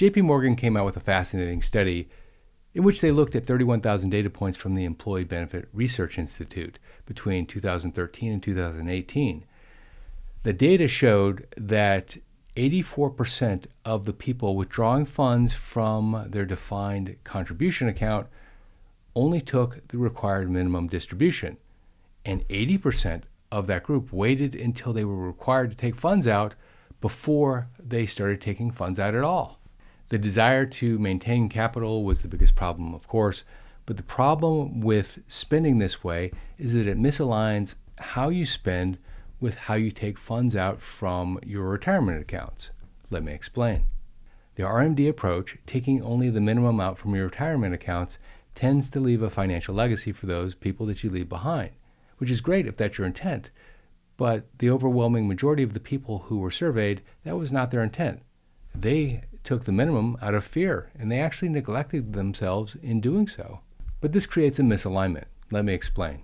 JP Morgan came out with a fascinating study in which they looked at 31,000 data points from the Employee Benefit Research Institute between 2013 and 2018. The data showed that 84% of the people withdrawing funds from their defined contribution account only took the required minimum distribution, and 80% of that group waited until they were required to take funds out before they started taking funds out at all. The desire to maintain capital was the biggest problem, of course, but the problem with spending this way is that it misaligns how you spend with how you take funds out from your retirement accounts. Let me explain. The RMD approach, taking only the minimum out from your retirement accounts, tends to leave a financial legacy for those people that you leave behind, which is great if that's your intent, but the overwhelming majority of the people who were surveyed, that was not their intent. They took the minimum out of fear, and they actually neglected themselves in doing so. But this creates a misalignment. Let me explain.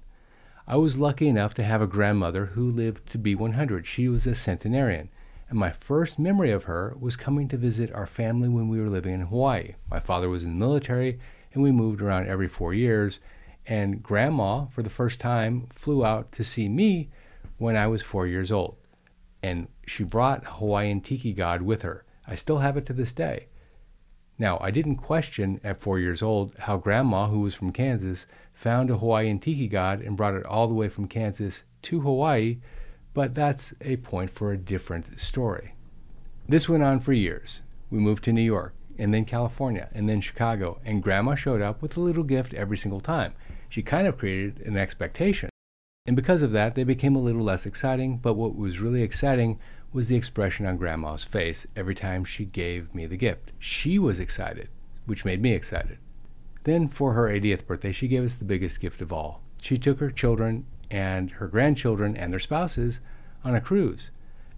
I was lucky enough to have a grandmother who lived to be 100. She was a centenarian, and my first memory of her was coming to visit our family when we were living in Hawaii. My father was in the military, and we moved around every 4 years, and Grandma, for the first time, flew out to see me when I was 4 years old. And she brought a Hawaiian tiki god with her. I still have it to this day. Now, I didn't question at 4 years old how Grandma, who was from Kansas, found a Hawaiian tiki god and brought it all the way from Kansas to Hawaii, but that's a point for a different story. This went on for years. We moved to New York, and then California, and then Chicago, and Grandma showed up with a little gift every single time. She kind of created an expectation. And because of that, they became a little less exciting, but what was really exciting was the expression on Grandma's face every time she gave me the gift. She was excited, which made me excited. Then for her 80th birthday, she gave us the biggest gift of all. She took her children and her grandchildren and their spouses on a cruise.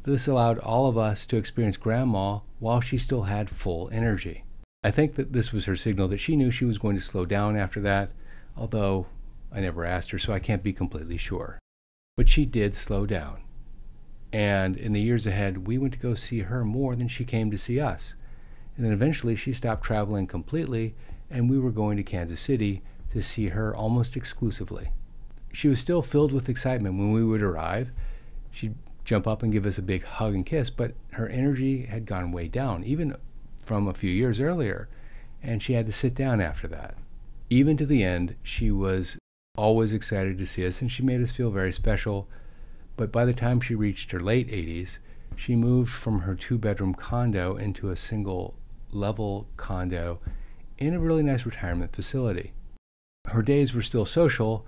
This allowed all of us to experience Grandma while she still had full energy. I think that this was her signal that she knew she was going to slow down after that, although I never asked her, so I can't be completely sure. But she did slow down. And in the years ahead, we went to go see her more than she came to see us. And then eventually she stopped traveling completely, and we were going to Kansas City to see her almost exclusively. She was still filled with excitement when we would arrive. She'd jump up and give us a big hug and kiss, but her energy had gone way down, even from a few years earlier, and she had to sit down after that. Even to the end, she was always excited to see us, and she made us feel very special. But by the time she reached her late 80s, she moved from her 2-bedroom condo into a single-level condo in a really nice retirement facility. Her days were still social,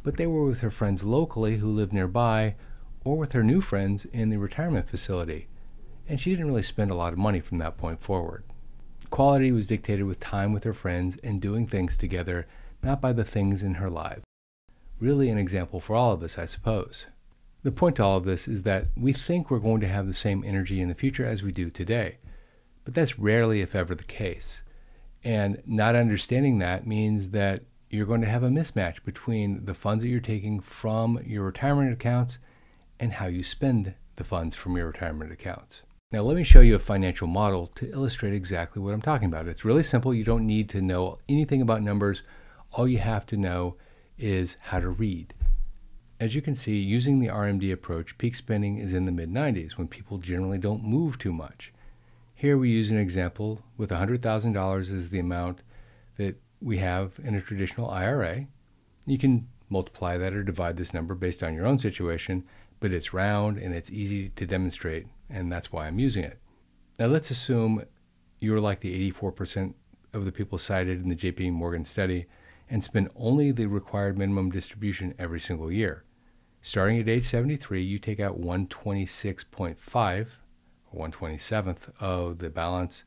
but they were with her friends locally who lived nearby, or with her new friends in the retirement facility. And she didn't really spend a lot of money from that point forward. Quality was dictated with time with her friends and doing things together, not by the things in her life. Really an example for all of us, I suppose. The point to all of this is that we think we're going to have the same energy in the future as we do today, but that's rarely, if ever, the case. And not understanding that means that you're going to have a mismatch between the funds that you're taking from your retirement accounts and how you spend the funds from your retirement accounts. Now let me show you a financial model to illustrate exactly what I'm talking about. It's really simple. You don't need to know anything about numbers. All you have to know is how to read. As you can see, using the RMD approach, peak spending is in the mid-90s when people generally don't move too much. Here we use an example with $100,000 as the amount that we have in a traditional IRA. You can multiply that or divide this number based on your own situation, but it's round and it's easy to demonstrate, and that's why I'm using it. Now let's assume you're like the 84% of the people cited in the JP Morgan study and spend only the required minimum distribution every single year. Starting at age 73, you take out 126.5, or 1/27th of the balance.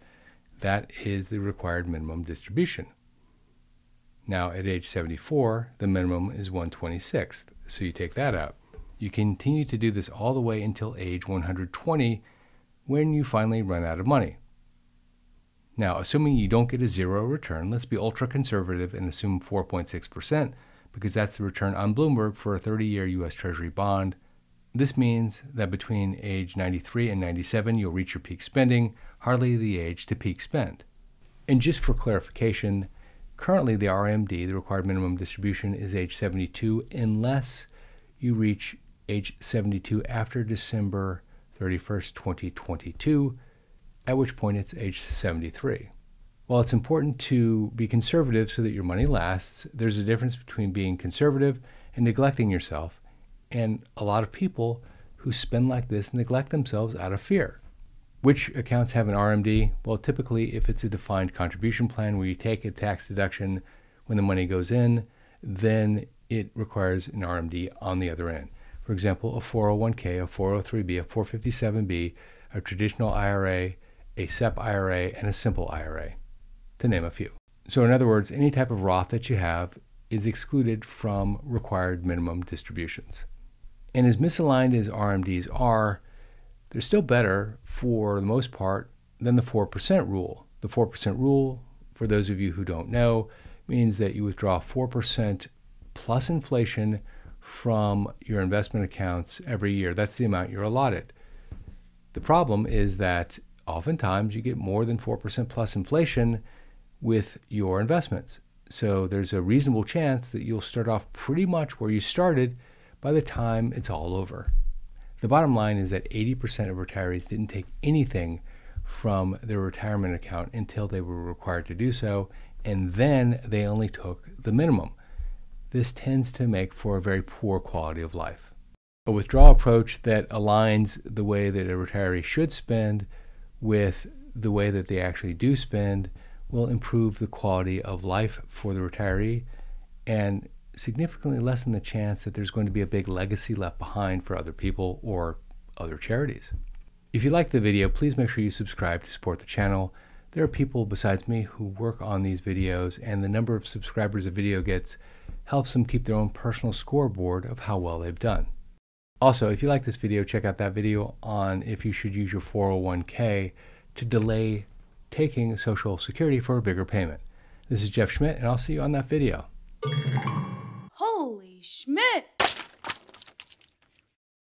That is the required minimum distribution. Now at age 74, the minimum is 1/26th, so you take that out. You continue to do this all the way until age 120, when you finally run out of money. Now, assuming you don't get a zero return, let's be ultra conservative and assume 4.6%, because that's the return on Bloomberg for a 30-year U.S. Treasury bond. This means that between age 93 and 97, you'll reach your peak spending, hardly the age to peak spend. And just for clarification, currently the RMD, the required minimum distribution, is age 72 unless you reach age 72 after December 31st, 2022, at which point it's age 73. While it's important to be conservative so that your money lasts, there's a difference between being conservative and neglecting yourself, and a lot of people who spend like this neglect themselves out of fear. Which accounts have an RMD? Well, typically if it's a defined contribution plan where you take a tax deduction when the money goes in, then it requires an RMD on the other end. For example, a 401k, a 403b, a 457b, a traditional IRA, a SEP IRA, and a simple IRA, to name a few. So in other words, any type of Roth that you have is excluded from required minimum distributions. And as misaligned as RMDs are, they're still better for the most part than the 4% rule. The 4% rule, for those of you who don't know, means that you withdraw 4% plus inflation from your investment accounts every year. That's the amount you're allotted. The problem is that oftentimes you get more than 4% plus inflation with your investments. So there's a reasonable chance that you'll start off pretty much where you started by the time it's all over. The bottom line is that 80% of retirees didn't take anything from their retirement account until they were required to do so, and then they only took the minimum. This tends to make for a very poor quality of life. A withdrawal approach that aligns the way that a retiree should spend with the way that they actually do spend will improve the quality of life for the retiree and significantly lessen the chance that there's going to be a big legacy left behind for other people or other charities. If you liked the video, please make sure you subscribe to support the channel. There are people besides me who work on these videos, and the number of subscribers a video gets helps them keep their own personal scoreboard of how well they've done. Also, if you like this video, check out that video on if you should use your 401k to delay taking Social Security for a bigger payment. This is Jeff Schmidt, and I'll see you on that video.